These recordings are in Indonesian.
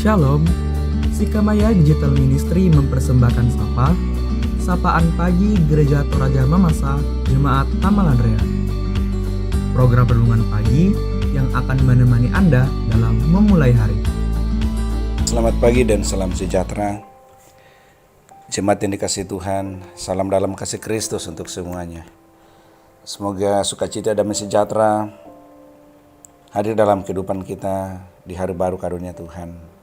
Shalom, Sikamaya Digital Ministry mempersembahkan Sapaan Pagi Gereja Toraja Mamasa Jemaat Tamalan Rea. Program renungan pagi yang akan menemani Anda dalam memulai hari. Selamat pagi dan salam sejahtera. Jemaat yang dikasihi Tuhan, salam dalam kasih Kristus untuk semuanya. Semoga sukacita dan sejahtera hadir dalam kehidupan kita di hari baru karunia Tuhan.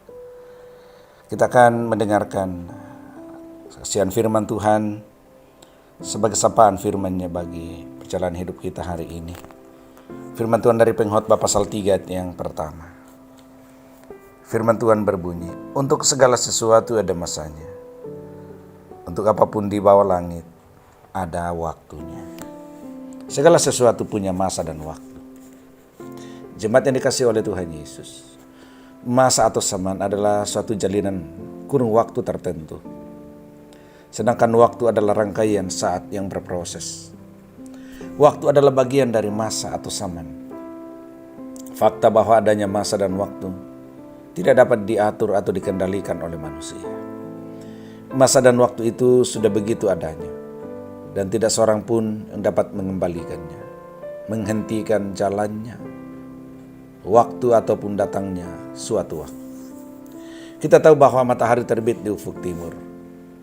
Kita akan mendengarkan saksian firman Tuhan sebagai sapaan firman-Nya bagi perjalanan hidup kita hari ini. Firman Tuhan dari Pengkhotbah pasal 3 ayat yang pertama. Firman Tuhan berbunyi, untuk segala sesuatu ada masanya. Untuk apapun di bawah langit ada waktunya. Segala sesuatu punya masa dan waktu. Jemaat yang dikasihi oleh Tuhan Yesus, masa atau zaman adalah suatu jalinan kurun waktu tertentu. Sedangkan waktu adalah rangkaian saat yang berproses. Waktu adalah bagian dari masa atau zaman. Fakta bahwa adanya masa dan waktu tidak dapat diatur atau dikendalikan oleh manusia. Masa dan waktu itu sudah begitu adanya, dan tidak seorang pun yang dapat mengembalikannya, menghentikan jalannya, waktu ataupun datangnya suatu waktu. Kita tahu bahwa matahari terbit di ufuk timur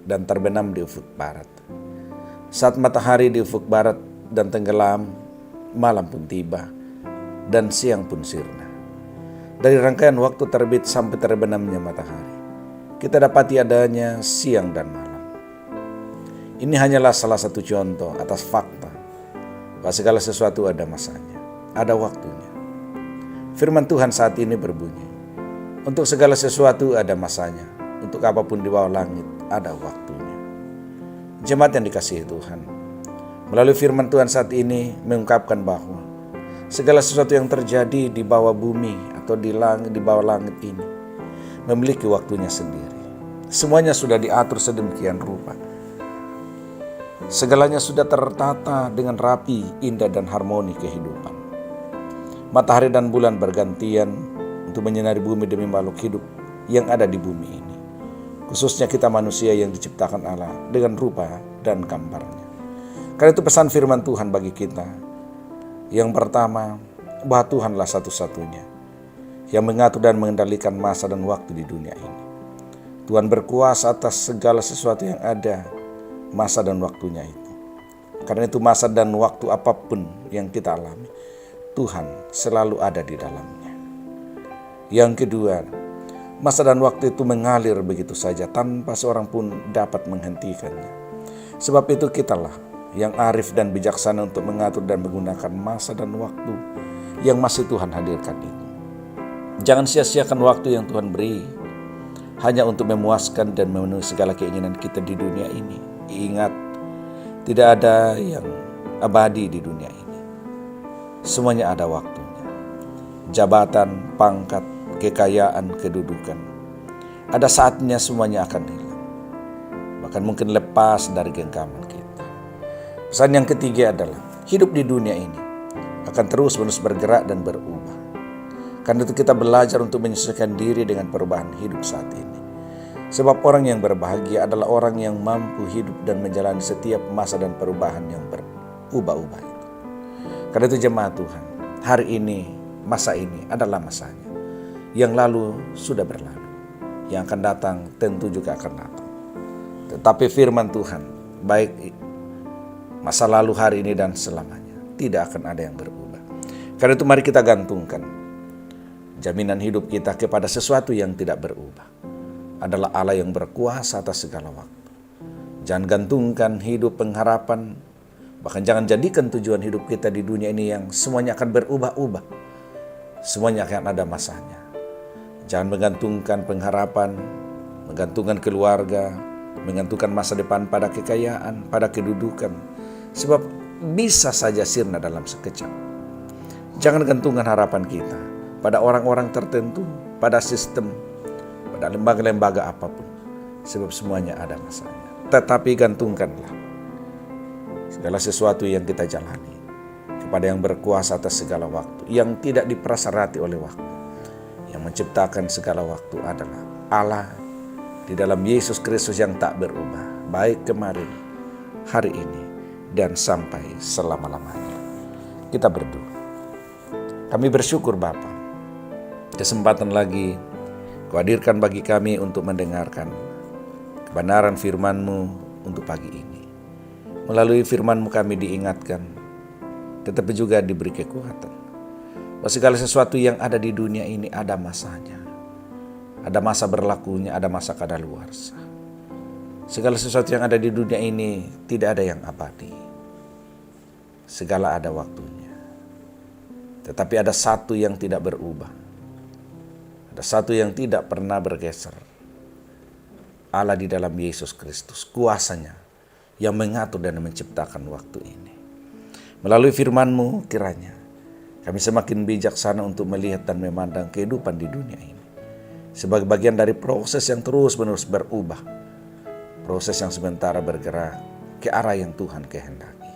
dan terbenam di ufuk barat. Saat matahari di ufuk barat dan tenggelam, malam pun tiba dan siang pun sirna. Dari rangkaian waktu terbit sampai terbenamnya matahari, kita dapati adanya siang dan malam. Ini hanyalah salah satu contoh atas fakta bahwa segala sesuatu ada masanya, ada waktunya. Firman Tuhan saat ini berbunyi, untuk segala sesuatu ada masanya, untuk apapun di bawah langit ada waktunya. Jemaat yang dikasihi Tuhan, melalui firman Tuhan saat ini mengungkapkan bahwa segala sesuatu yang terjadi di bawah bumi atau di bawah langit ini memiliki waktunya sendiri. Semuanya sudah diatur sedemikian rupa. Segalanya sudah tertata dengan rapi, indah dan harmoni kehidupan. Matahari dan bulan bergantian untuk menyinari bumi demi makhluk hidup yang ada di bumi ini. Khususnya kita manusia yang diciptakan Allah dengan rupa dan gambarnya. Karena itu pesan firman Tuhan bagi kita. Yang pertama, bahwa Tuhanlah satu-satunya yang mengatur dan mengendalikan masa dan waktu di dunia ini. Tuhan berkuasa atas segala sesuatu yang ada, masa dan waktunya itu. Karena itu masa dan waktu apapun yang kita alami, Tuhan selalu ada di dalamnya. Yang kedua, masa dan waktu itu mengalir begitu saja tanpa seorang pun dapat menghentikannya. Sebab itu kitalah yang arif dan bijaksana untuk mengatur dan menggunakan masa dan waktu yang masih Tuhan hadirkan itu. Jangan sia-siakan waktu yang Tuhan beri hanya untuk memuaskan dan memenuhi segala keinginan kita di dunia ini. Ingat, tidak ada yang abadi di dunia ini. Semuanya ada waktunya. Jabatan, pangkat, kekayaan, kedudukan, ada saatnya semuanya akan hilang. Bahkan mungkin lepas dari genggaman kita. Pesan yang ketiga adalah hidup di dunia ini akan terus-menerus bergerak dan berubah. Karena itu kita belajar untuk menyesuaikan diri dengan perubahan hidup saat ini. Sebab orang yang berbahagia adalah orang yang mampu hidup dan menjalani setiap masa dan perubahan yang berubah-ubah itu. Karena itu jemaat Tuhan, hari ini, masa ini adalah masanya. Yang lalu sudah berlalu, yang akan datang tentu juga akan datang. Tetapi firman Tuhan, baik masa lalu, hari ini dan selamanya, tidak akan ada yang berubah. Karena itu mari kita gantungkan jaminan hidup kita kepada sesuatu yang tidak berubah. Adalah Allah yang berkuasa atas segala waktu. Jangan gantungkan hidup pengharapan, bahkan jangan jadikan tujuan hidup kita di dunia ini yang semuanya akan berubah-ubah. Semuanya akan ada masanya. Jangan menggantungkan pengharapan, menggantungkan keluarga, menggantungkan masa depan pada kekayaan, pada kedudukan. Sebab bisa saja sirna dalam sekejap. Jangan gantungkan harapan kita pada orang-orang tertentu, pada sistem, pada lembaga-lembaga apapun. Sebab semuanya ada masanya. Tetapi gantungkanlah segala sesuatu yang kita jalani kepada yang berkuasa atas segala waktu, yang tidak diprasarati oleh waktu, yang yang menciptakan segala waktu adalah Allah di dalam Yesus Kristus yang tak berubah, baik kemarin, hari ini, dan sampai selama-lamanya. Kita berdoa. Kami bersyukur Bapa, kesempatan lagi Kau hadirkan bagi kami untuk mendengarkan kebenaran firman-Mu untuk pagi ini. Melalui firman-Mu kami diingatkan, tetapi juga diberi kekuatan. Bahwa segala sesuatu yang ada di dunia ini ada masanya. Ada masa berlakunya, ada masa kadaluarsa. Segala sesuatu yang ada di dunia ini tidak ada yang abadi. Segala ada waktunya. Tetapi ada satu yang tidak berubah. Ada satu yang tidak pernah bergeser. Allah di dalam Yesus Kristus, kuasanya yang mengatur dan menciptakan waktu ini. Melalui firman-Mu kiranya kami semakin bijaksana untuk melihat dan memandang kehidupan di dunia ini sebagai bagian dari proses yang terus-menerus berubah. Proses yang sementara bergerak ke arah yang Tuhan kehendaki.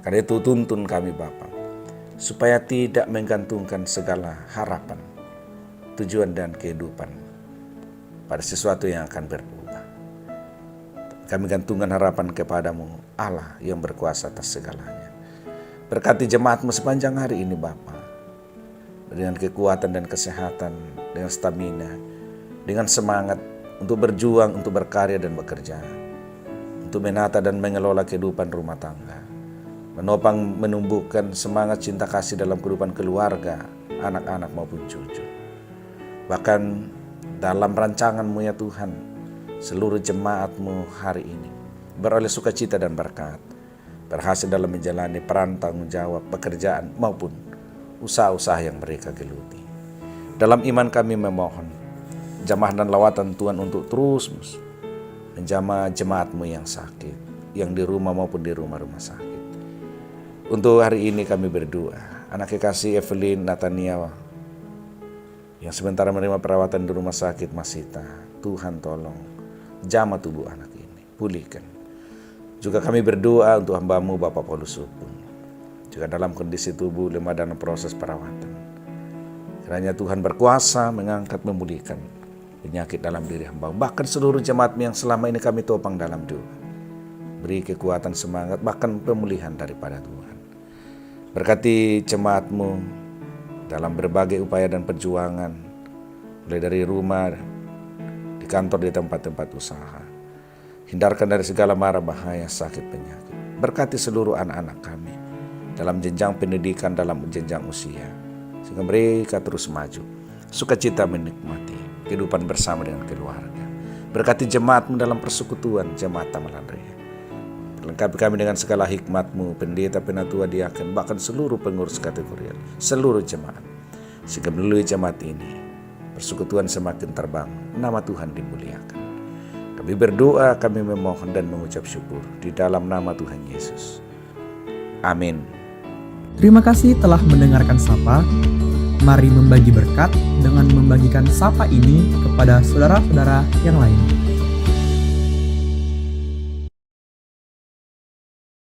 Karena itu tuntun kami Bapa, supaya tidak menggantungkan segala harapan, tujuan dan kehidupan pada sesuatu yang akan berubah. Kami gantungkan harapan kepadamu, Allah yang berkuasa atas segalanya. Berkati jemaat-Mu sepanjang hari ini Bapa, dengan kekuatan dan kesehatan, dengan stamina, dengan semangat untuk berjuang, untuk berkarya dan bekerja, untuk menata dan mengelola kehidupan rumah tangga, menopang menumbuhkan semangat cinta kasih dalam kehidupan keluarga, anak-anak maupun cucu. Bahkan dalam rancangan-Mu ya Tuhan, seluruh jemaat-Mu hari ini beroleh sukacita dan berkat, berhasil dalam menjalani peran tanggung jawab, pekerjaan maupun usaha-usaha yang mereka geluti. Dalam iman kami memohon jamah dan lawatan Tuhan untuk terus menjamah jemaat-Mu yang sakit, yang di rumah maupun di rumah-rumah sakit. Untuk hari ini kami berdoa, anak kekasih Evelyn Natania yang sementara menerima perawatan di rumah sakit Masita, Tuhan tolong jamah tubuh anak ini, pulihkan. Juga kami berdoa untuk hamba-Mu Bapak Paulus Supung, juga dalam kondisi tubuh lemah dalam proses perawatan. Kiranya Tuhan berkuasa mengangkat, memulihkan penyakit dalam diri hamba, bahkan seluruh jemaat-Mu yang selama ini kami topang dalam doa. Beri kekuatan, semangat, bahkan pemulihan daripada Tuhan. Berkati jemaat-Mu dalam berbagai upaya dan perjuangan, mulai dari rumah, di kantor, di tempat-tempat usaha. Hindarkan dari segala mara bahaya, sakit, penyakit. Berkati seluruh anak-anak kami dalam jenjang pendidikan, dalam jenjang usia, sehingga mereka terus maju, sukacita menikmati kehidupan bersama dengan keluarga. Berkati jemaat-Mu dalam persekutuan jemaat Tamalan Rea. Lengkapi kami dengan segala hikmat-Mu, pendeta, penatua, diaken, bahkan seluruh pengurus kategorial, seluruh jemaat. Sehingga melalui jemaat ini, persekutuan semakin terbangun, nama Tuhan dimuliakan. Kami berdoa, kami memohon dan mengucap syukur di dalam nama Tuhan Yesus. Amin. Terima kasih telah mendengarkan Sapa. Mari membagi berkat dengan membagikan Sapa ini kepada saudara-saudara yang lain.